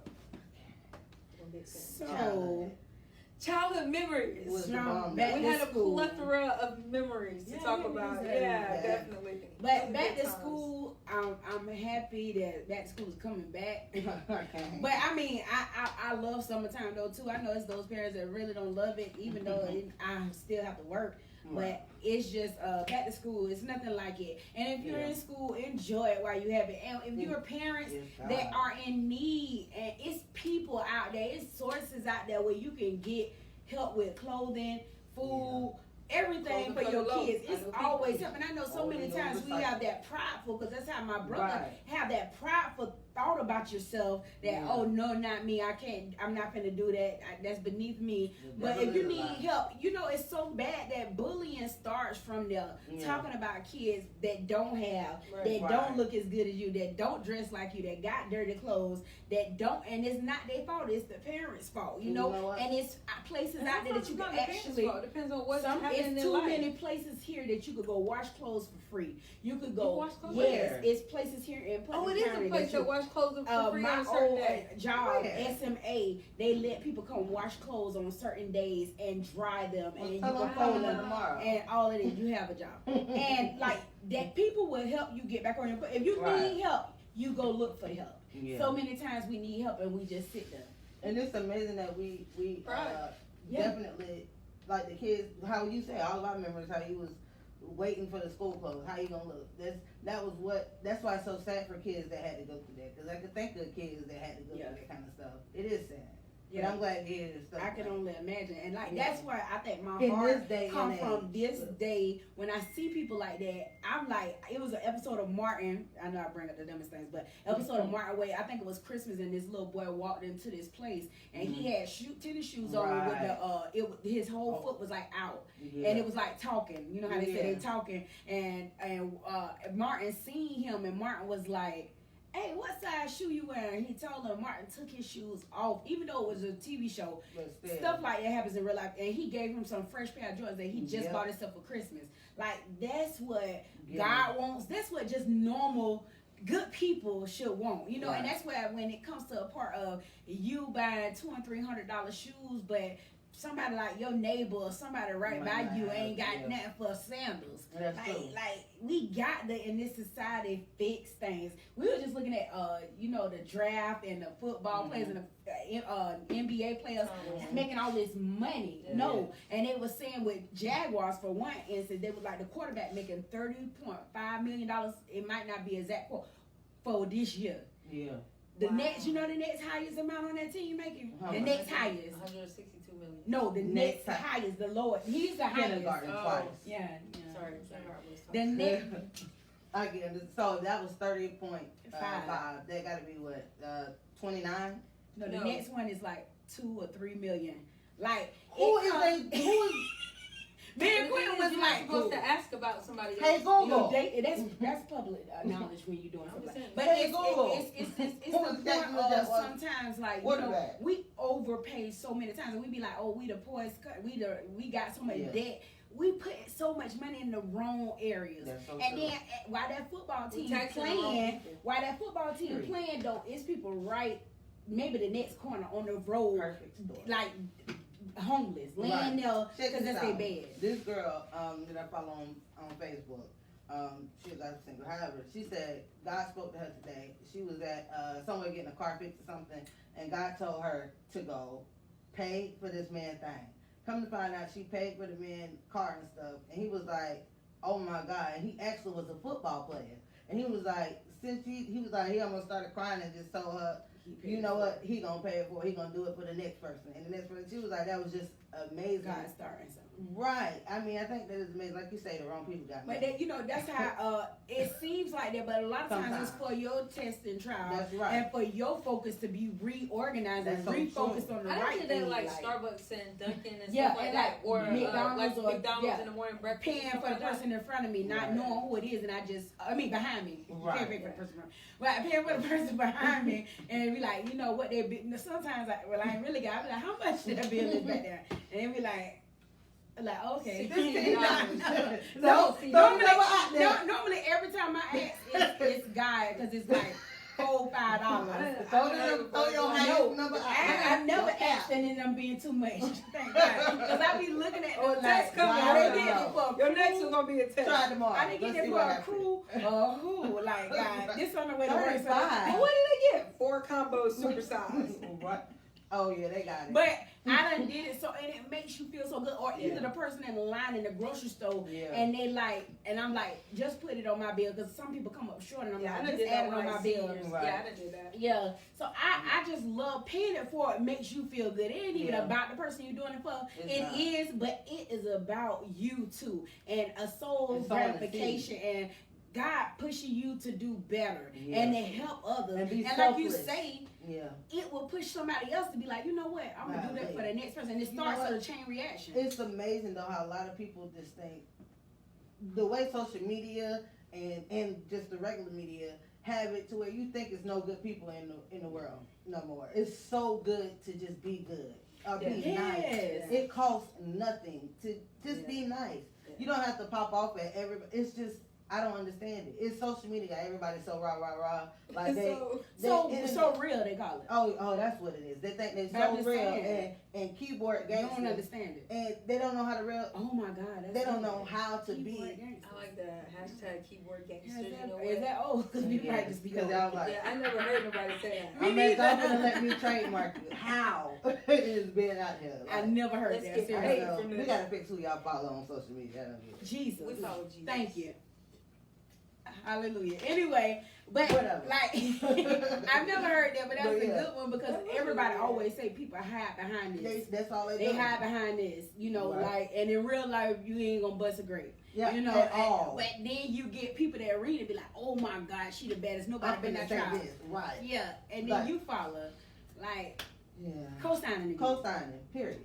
So, childhood memories. We had a plethora of memories to talk about. Yeah, definitely. But back to school, I'm happy that back to school is coming back. But I mean, I love summertime though too. I know it's those parents that really don't love it, even though I still have to work. But it's just back to school. It's nothing like it. And if you're in school, enjoy it while you have it. And if you're parents that are in need, and it's people out there, it's sources out there where you can get help with clothing, food, everything for your kids. It's always helping. I know so many times we have that prideful, because that's how my brother have that prideful thought about yourself that oh no, not me, I'm not gonna do that, that's beneath me. But if you need help, you know, it's so bad that bullying starts from there. Talking about kids that don't have, that don't look as good as you, that don't dress like you, that got dirty clothes, that don't, and it's not their fault, it's the parents' fault, you know. And it's places out there that you can actually, depends on what's happening in it's their life. Too many places here that you could go wash clothes for free. You could go wash clothes. Yes, it's places here in Pleasant County. Oh, it is a place that wash clothes for free on certain days. Job, SMA, they let people come wash clothes on certain days and dry them, and you can fold them tomorrow. And all of it, you have a job. And like that, people will help you get back on your foot. If you need help, you go look for help. So many times we need help and we just sit there. And it's amazing that we definitely, like the kids, how you say, all of our memories, how you was waiting for the school clothes, how you gonna look. That's why it's so sad for kids that had to go through that. Because I could think of kids that had to go through that kind of stuff. It is sad. But I'm glad he is. I can only imagine. And like that's why I think my in heart this day come from this day. When I see people like that, I'm like, it was an episode of Martin. I know I bring up the dumbest things, but episode of Martin where I think it was Christmas and this little boy walked into this place and he had tennis shoes on with the his whole foot was like out and it was like talking. You know how they say they talking and Martin seen him and Martin was like, hey, what size shoe you wearing? He told him Martin took his shoes off, even though it was a TV show. Stuff like that happens in real life. And he gave him some fresh pair of Jordans that he just bought himself for Christmas. Like, that's what God wants. That's what just normal, good people should want. You know, and that's where when it comes to a part of you buying $200 and $300 shoes, but somebody like your neighbor or somebody right by you ain't got nothing for sandals. Like we got to in this society fix things. We were just looking at the draft and the football players and the NBA players making all this money. And they were saying with Jaguars for one instance, they was like the quarterback making $30.5 million. It might not be exact quote for this year. The next, the next highest amount on that team making? The next highest. 162 million. No, the next highest, the lowest. He's the highest. Kindergarten twice. Yeah. Sorry. The next. I get it. So that was 30.5. That got to be what? 29? No, the next one is like 2 or 3 million. Like who is? Ben Quinn was like supposed to ask about somebody else. Hey Google. That's public knowledge when you're doing something. But hey Google. It's the point of sometimes like we overpay so many times and we be like, oh, we the poorest, we got so much debt. We put so much money in the wrong areas. And then while that football team playing though, it's people right maybe the next corner on the road like homeless, laying there because that's their bed. This girl that I follow on Facebook, she's like single. However, she said God spoke to her today. She was at somewhere getting a car fixed or something, and God told her to go pay for this man thing. Come to find out, she paid for the man car and stuff, and he was like, "Oh my God!" And he actually was a football player, and he was like, he almost started crying and just told her, you know what? He gonna pay it for it. He gonna do it for the next person. And the next person, she was like, that was just amazing. God starting something. Right. I mean, I think that is amazing. Like you say, the wrong people got money. But that's how it seems like that. But a lot of times it's for your test and trial. That's right. And for your focus to be reorganized and refocused on the right thing. I did that like Starbucks and Dunkin' and stuff like that. Or McDonald's in the morning breakfast. Paying for the person in front of me, not knowing who it is, and behind me. Right. Paying for the person. Well, paying for the person behind me, and be like, you know what they be. Sometimes I ain't really got. I be like, how much did that bill is back there? And they be like okay. Normally every time I ask, it's guy because it's like $4-5. I never asked and then I'm being too much. Thank God. Because I be looking at them like, your next one's gonna be a test. Try tomorrow. I didn't get that for a crew or who. Like, God, this on the way to work. What did they get? 4 combos supersized. What? Oh yeah, they got it. But I done did it so, and it makes you feel so good. Or either the person in the line in the grocery store, and they like, and I'm like, just put it on my bill because some people come up short, and I'm like, just add it on my bill. Right. Yeah, I done did that. Yeah, so I just love paying it for. It makes you feel good. It ain't even about the person you're doing it for. It is, but it is about you too, and a soul gratification and God pushing you to do better and to help others. And like you say, it will push somebody else to be like, you know what, I'm going to do that for the next person. And it starts with a chain reaction. It's amazing, though, how a lot of people just think the way social media and just the regular media have it to where you think it's no good people in the world no more. It's so good to just be good or be nice. It costs nothing to just be nice. You don't have to pop off at everybody. It's just, I don't understand it. It's social media. Everybody's so rah. Like so real, they call it. Oh, that's what it is. They think they're so real and keyboard gangster. They don't understand it. And they don't know how to real. Oh my God. They don't know how to be. I like the hashtag keyboard gangster. Is that old? Because we might just be old. I never heard nobody say that. I'm gonna let me trademark it. How it is being out here. I never heard that. We gotta fix who y'all follow on social media. Jesus. We follow Jesus. Thank you. Hallelujah. Anyway, but Whatever. like I've never heard that, but that's But a yeah. good one because everybody always say people hide behind this. That's all they do. They hide behind this, you know, like, and in real life you ain't gonna bust a grape. Yeah, you know, at all. But then you get people that read it be like, oh my God, she the baddest. Nobody been that child. Right. Yeah, and then you follow, like, co-signing again. Co-signing, period.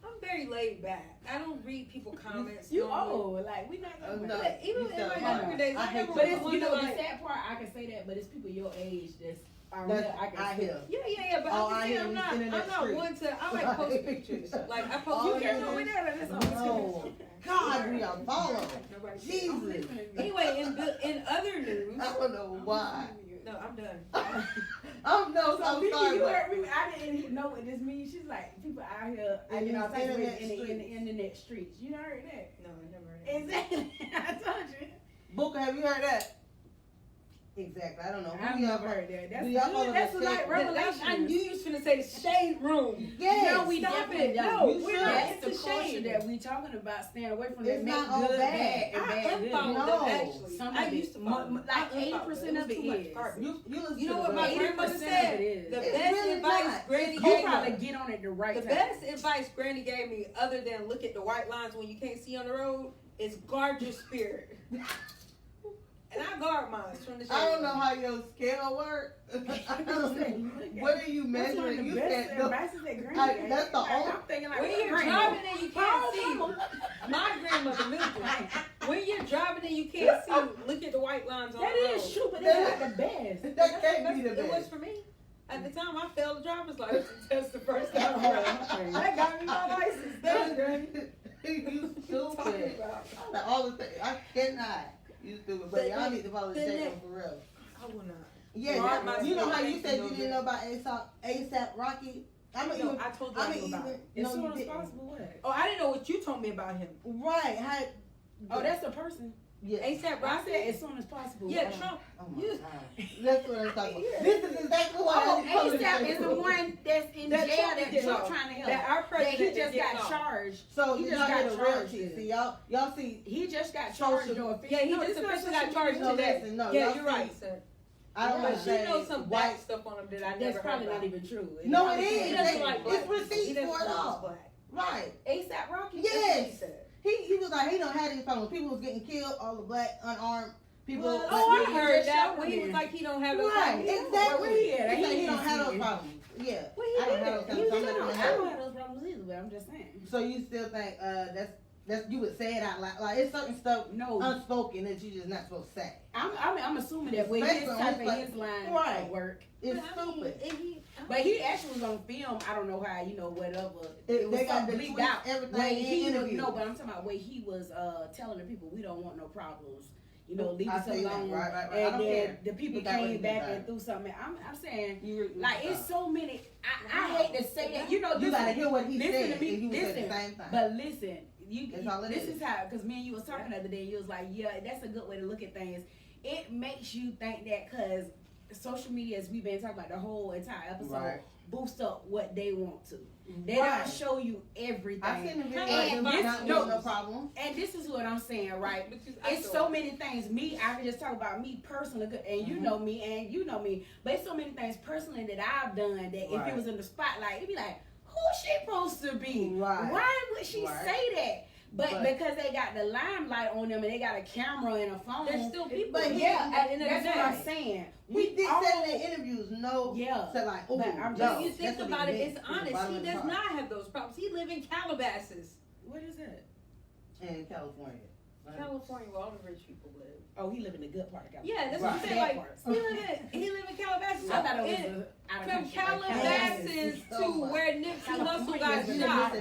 I'm very laid back. I don't read people comments. You old, like we not gonna no. Even in my younger days, I hate but it's, you know, the sad part, I can say that, but it's people your age that's I hear. Yeah, but I'm not one to. I like post pictures. Like I post. You can't go with that. That's all. No. God, we are followed. Jesus. Anyway, in other news, I don't know why. No, I'm done. I'm sorry. You heard me. I didn't even know what this means. She's like people out here in the internet streets. You heard that? No, I never heard that. Exactly. I told you. Booker, have you heard that? Exactly. I don't know. I've never heard that. That's good. That's like revelation. I knew you was finna say shade room. Yes. No, we definitely don't. No, We're not. That's the culture that we talking about. Staying away from that. Make good bad and bad good. No, actually, some I of used to like 80% of it is. You know what my grandmother said? The best advice Granny you gave me. probably get on it the right time. The best advice Granny gave me, other than look at the white lines when you can't see on the road, is guard your spirit. And I guard mine from the shade. I don't know how your scale works. What are you measuring? You said that's the only. I'm thinking like when you're driving and you can't see. My grandmother Milton. When you're driving and you can't see, look at the white lines on the road. That is true, but that's not the best. That can't be the best. It was for me. At the time, I failed the driver's license test the first time. That got me my license. That's great. You stupid. Like all the things. I cannot. You stupid. But y'all need to follow the check for real. I will not. Yeah, you know how you said you didn't know about ASAP Rocky? I told you I knew about it. As soon as possible, what? Oh, I didn't know what you told me about him. Right. Oh, that's a person. Yeah. ASAP Rocky? As soon as possible. Yeah, Trump. Oh my God. That's what I'm talking about. This is exactly what ASAP is the one that's in jail that Trump trying to help. That our president he just got charged. So he you just got charged. See, y'all see. He just got charged. Yeah, he just officially got charged today. Yeah, you're right, sir. I don't know. But you know some white stuff on him that I never heard. That's probably not even true. No, it is. He doesn't like black. It's receipts for it all. Right. ASAP Rocky? Yes. He was like, he don't have these problems. People was getting killed, all the black, unarmed people. Oh, I heard that when he was like, he don't have those problems. Right, exactly. He don't have those problems. Yeah. Well, I don't have those problems. I don't have those problems either, but I'm just saying. So you still think that's you would say it out loud? Like it's certain stuff unspoken that you just not supposed to say. I'm assuming that with his type of his line of work, it's stupid. But he actually was on film. I don't know how, whatever. It was they got bleaked out. Everything in interview. No, but I'm talking about where he was telling the people we don't want no problems. Leave us alone. Right. And then the people came back and threw something. I'm saying, it's so many. I hate to say that. You gotta hear what he said. Listen to me. And Listen, the same thing. but listen. This is how, because me and you was talking the other day, you was like, yeah, that's a good way to look at things. It makes you think that because social media, as we've been talking about the whole entire episode, boost up what they want to. They don't show you everything. I've seen the video, no problem. And this is what I'm saying, right? It's so many things. I can just talk about me personally, and you know me, and you know me. But it's so many things personally that I've done that if it was in the spotlight, it'd be like, who's she supposed to be? Right. Why would she say that? But because they got the limelight on them and they got a camera and a phone, there's still people. But that's what I'm saying. We did say in the interviews, so like, but when you think about it, it's honest. He does not have those problems. He live in Calabasas. What is that? In California. California, where all the rich people live. Oh, he live in the good part of California. Yeah, that's what I'm saying. Like, he live in Calabasas. I thought it was from Calabasas to where Nipsey Hussle got shot.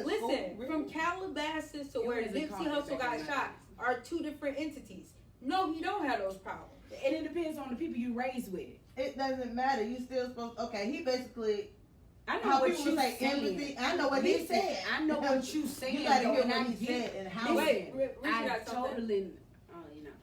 Listen, from Calabasas to where Nipsey Hussle got shot are two different entities. No, he don't have those problems. And it depends on the people you raised with. It doesn't matter. You still supposed. Okay, he basically. I know what you say. Empathy. I know what he said. I know what you said. You gotta hear what he said and how. Wait, I totally.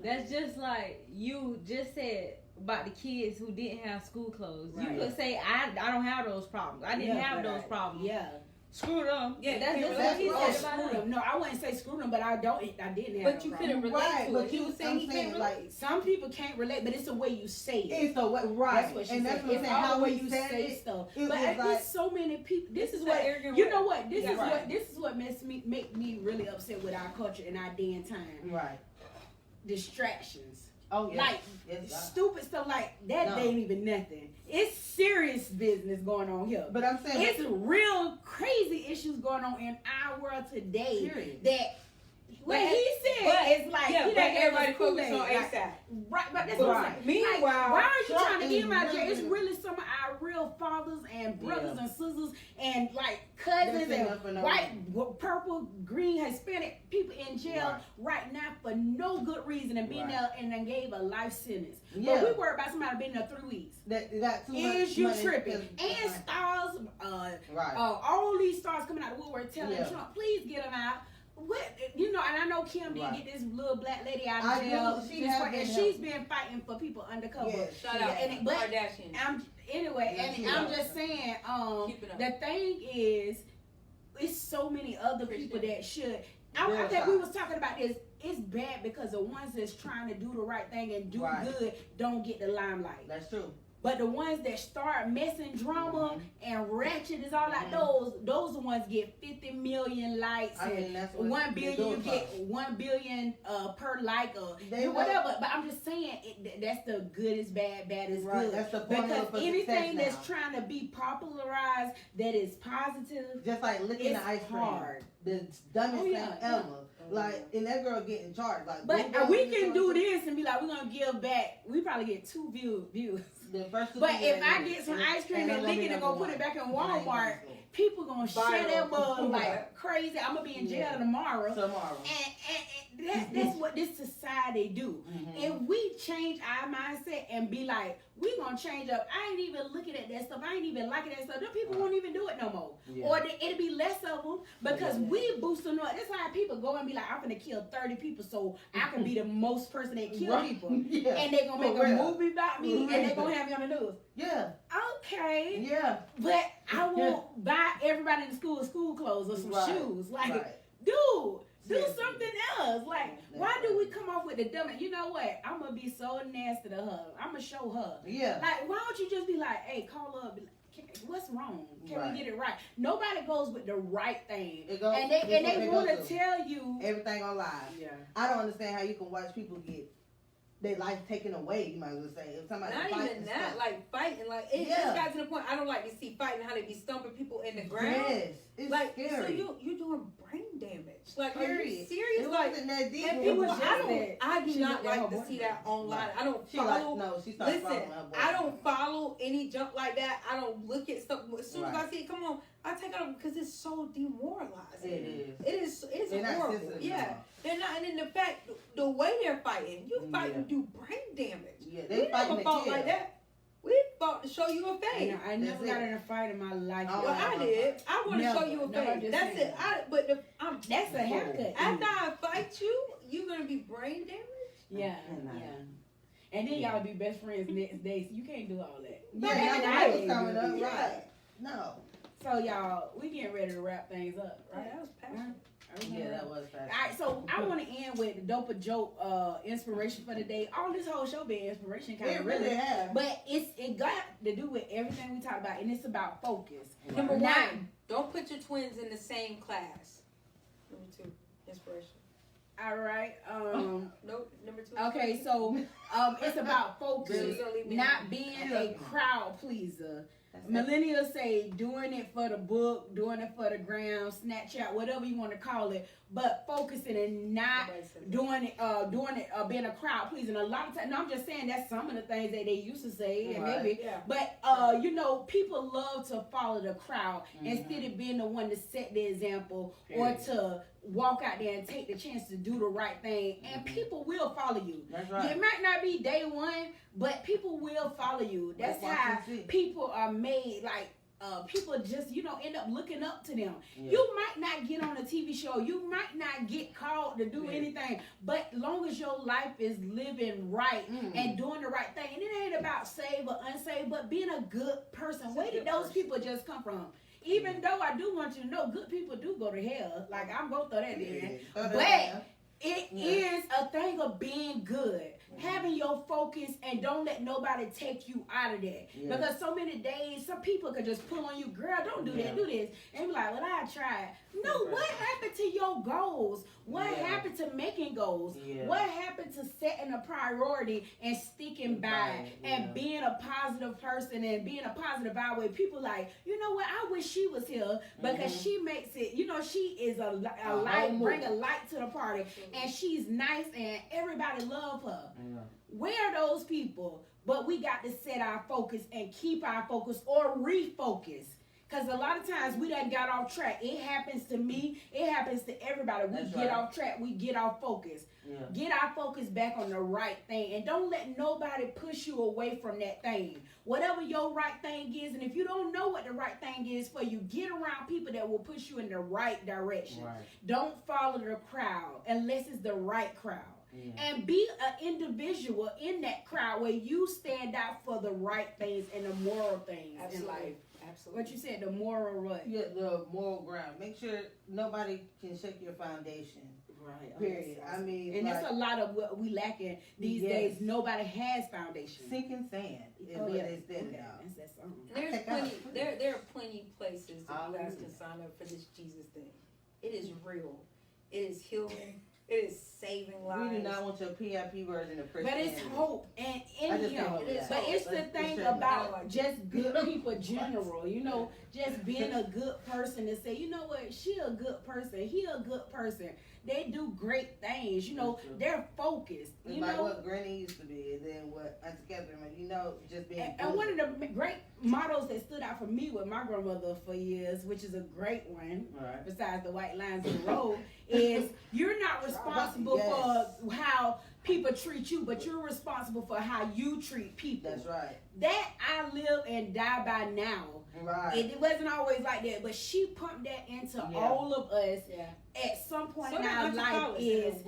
That's just like you just said about the kids who didn't have school clothes. Right. You could say I don't have those problems. I didn't have those problems. Yeah. Screw them. Yeah, that's you what can't he relate. said about Screw him. them. No, I wouldn't say screw them, but I didn't have. But no you problem. couldn't relate Right, to but it. He was saying I'm he saying, can't like, relate. Some people can't relate, but it's the way you say it. It's the way, right. That's what she and said. that's what I'm It's saying. all How the way we you said say it. stuff. It But was there's so many people. This It's is the what arrogant you way. know. What this Yeah, is right. what this is what make me really upset with our culture and our day and time. Right. Distractions. Oh yeah. Like Yes, God. stupid stuff like that. No. Ain't even nothing. It's serious business going on here. But I'm saying It's real crazy issues going on in our world today. Period. That what But- he said but- is like Yeah, he but done gave everybody us focus Kool-Aid, on like, ASAP. right, but that's But what I'm saying. meanwhile, Like, why are you Trump trying to get him out of jail? is It's really- really some of our real fathers and brothers Yeah. and sisters and like cousins They're sitting up for and no white, purple, green, Hispanic people in jail Right. right now for no good reason and being Right. there and then gave a life sentence. Yeah. But we worry about somebody being there 3 weeks. that they got too much Is you money tripping? because- And stars, right. all these stars coming out of the woodwork telling Yeah. Trump, please get him out. What and I know Kim didn't Right. get this little black lady out I of do. jail. She This have part- been and helped. she's been fighting for people undercover. Yeah, Shout she out got- And it- but- Kardashian. Anyway, Yeah, and she I'm is. just saying, Keep it up. the thing is, it's so many other people that should. I Real think we talk. was talking about this. It's bad because the ones that's trying to do the right thing and do Right. good don't get the limelight. That's true. But the ones that start messing drama and ratchet is all like Mhm. those the ones get 50 million likes I mean, and that's what 1 they billion do you it get for. 1 billion per like or They whatever. But I'm just saying that's the good is bad, bad is Right, good. that's the formula Because for anything success that's now. trying to be popularized that is positive, Just like licking it's the ice cream. hard. The dumbest Oh, yeah, thing yeah. ever. Like, and that girl getting charged. Like, But both we girls can getting do charged. this and be like, we're gonna give back. We probably get 2 views. The first two But people if that I do get some and- ice cream and and I'm lick gonna it be and go number put it one. back in And I ain't Walmart, gonna people gonna share that bug Viral. like crazy. I'm gonna be in jail Yeah. tomorrow. Tomorrow. And that's what this society do. Mhm. If we change our mindset and be like, we gonna change up. I ain't even looking at that stuff. I ain't even liking that stuff. Them people won't even do it no more. Yeah. Or it'll be less of them because Yeah. we boost them up. That's how people go and be like, I'm gonna kill 30 people so I can be the most person that kill Right. people. Yeah. And they gonna make For a real. movie about me For and they real. gonna have me on the news. Yeah. Okay. Yeah. But I won't buy everybody in the school clothes or some Right. shoes. Like, Right. dude, do Seriously. something else. Like, That's why do we right. come off with the dumb? You know what? I'm gonna be so nasty to her. I'm gonna show her. Yeah. Like, why don't you just be like, hey, call up. Be like, what's wrong? Can Right. we get it right? Nobody goes with the right thing. It goes- And it's what they they want go to to. tell you. Everything on live. Yeah. I don't understand how you can watch people get their life taken away. You might as well say if somebody Not fights even and that, stuff. like fighting, like it Yeah. just got to the point. I don't like to see fighting how they be stumping people in the ground. Yes, it's Like scary. so you doing brain damage. Like are you Period. serious? It Like wasn't that deep. and It people, was I just don't, I do She not looked at like her to see boyfriend. that online. I don't She like follow. no. She started Listen, following her boyfriend. I don't follow any junk like that. I don't look at stuff. As soon as I Right. see it, come on, I take it off because it's so demoralizing. It is. It's They're not horrible. sensitive Yeah, enough. they're not. And then the fact, the way they're fighting, you fighting Yeah. do brain damage. Yeah, We they fighting never to fought kill. like that. We fought to show you a I, face. know, I never That's got it. in a fight in my life. Oh, Well, I did. I want to Never. show you a No, I'm face. just That's saying. it. I'm That's a haircut. after I fight you, you're gonna be brain damaged. Yeah, cannot. yeah. And then y'all be best friends next day, so you can't do all that. Yeah, Back in y'all the know day, what's coming up, yeah. right? No. So y'all, we getting ready to wrap things up, right? That was passionate. Yeah, that was fast. All right, so I want to end with the dope joke inspiration for the day. All this whole show been inspiration, kind It of really really, has. but it got to do with everything we talked about, and it's about focus. Number Now- one, don't put your twins in the same class. Number two, inspiration. All right. Nope. Number two. Okay, so it's about focus, So you're gonna leave me not alone. being a crowd pleaser. That's it. Millennials say doing it for the book, doing it for the gram, Snapchat, whatever you want to call it, but focusing and not Nobody said that. doing it, being a crowd pleasing. A lot of times, no, I'm just saying that's some of the things that they used to say, and Right. maybe. Yeah. But you know, people love to follow the crowd instead of being the one to set the example or Period. to walk out there and take the chance to do the right thing. And people will follow you. That's It right. might not be day one, but people will follow you. That's Watch how and see. people are made. Like people just end up looking up to them. Yeah. You might not get on a TV show. You might not get called to do Yeah. anything. But long as your life is living right Mm. and doing the right thing, and it ain't about saved or unsaved, but being a good person. It's a Where did good those person. people just come from? Even though I do want you to know, good people do go to hell. Like, I'm going to throw that in. But it is a thing of being good. Having your focus and don't let nobody take you out of that. Because so many days, some people could just pull on you, girl, don't do that, do this. And be like, well, I tried. No, what happened to your goals? What happened to making goals? What happened to setting a priority and sticking by and being a positive person and being a positive vibe where people like, you know what, I wish she was here because she makes it, you know, she is a light, bring a light to the party and she's nice and everybody love her. Where are those people? But we got to set our focus and keep our focus or refocus. Because a lot of times we done got off track. It happens to me. It happens to everybody. We get off track. We get off focus. Get our focus back on the right thing. And don't let nobody push you away from that thing. Whatever your right thing is, and if you don't know what the right thing is for you, get around people that will push you in the right direction. Don't follow the crowd unless it's the right crowd. And be an individual in that crowd where you stand out for the right things and the moral things in life. Absolutely. What you said, the moral what? Yeah, the moral ground. Make sure nobody can shake your foundation. Right. Period. I mean, and that's a lot of what we lacking these days. Nobody has foundation. Sinking sand is what they said. There's plenty. There are plenty places that you guys can sign up for this Jesus thing. It is real. It is healing. It is saving lives. We do not want your PIP version of Christianity. But it's hope and in Him. But it's the thing about just good people general, you know, just being a good person and say, you know what, she a good person, he a good person. They do great things, you know, they're focused. It's you like know what Granny used to be, and then what Auntie Catherine, you know, just being and one of the great mottos that stood out for me with my grandmother for years, which is a great one, besides the white lines of the road, is you're not responsible for how people treat you, but you're responsible for how you treat people. That's right. That I live and die by now. Right. It wasn't always like that, but she pumped that into all of us at some point in our life.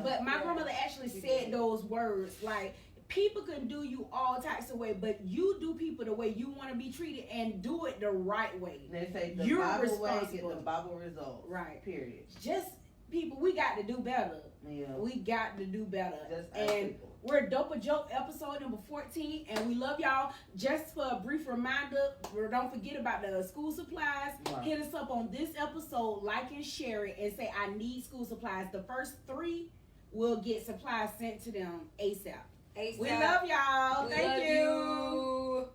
But my grandmother actually said those words like, people can do you all types of ways, but you do people the way you want to be treated and do it the right way. They say the you're Bible responsible. way get the Bible results. Right. Period. Just people, we got to do better. We got to do better. And we're Dope Joke episode number 14, and we love y'all. Just for a brief reminder, don't forget about the school supplies. Hit us up on this episode, like and share it, and say I need school supplies. The first 3 will get supplies sent to them ASAP. We love y'all. Thank you.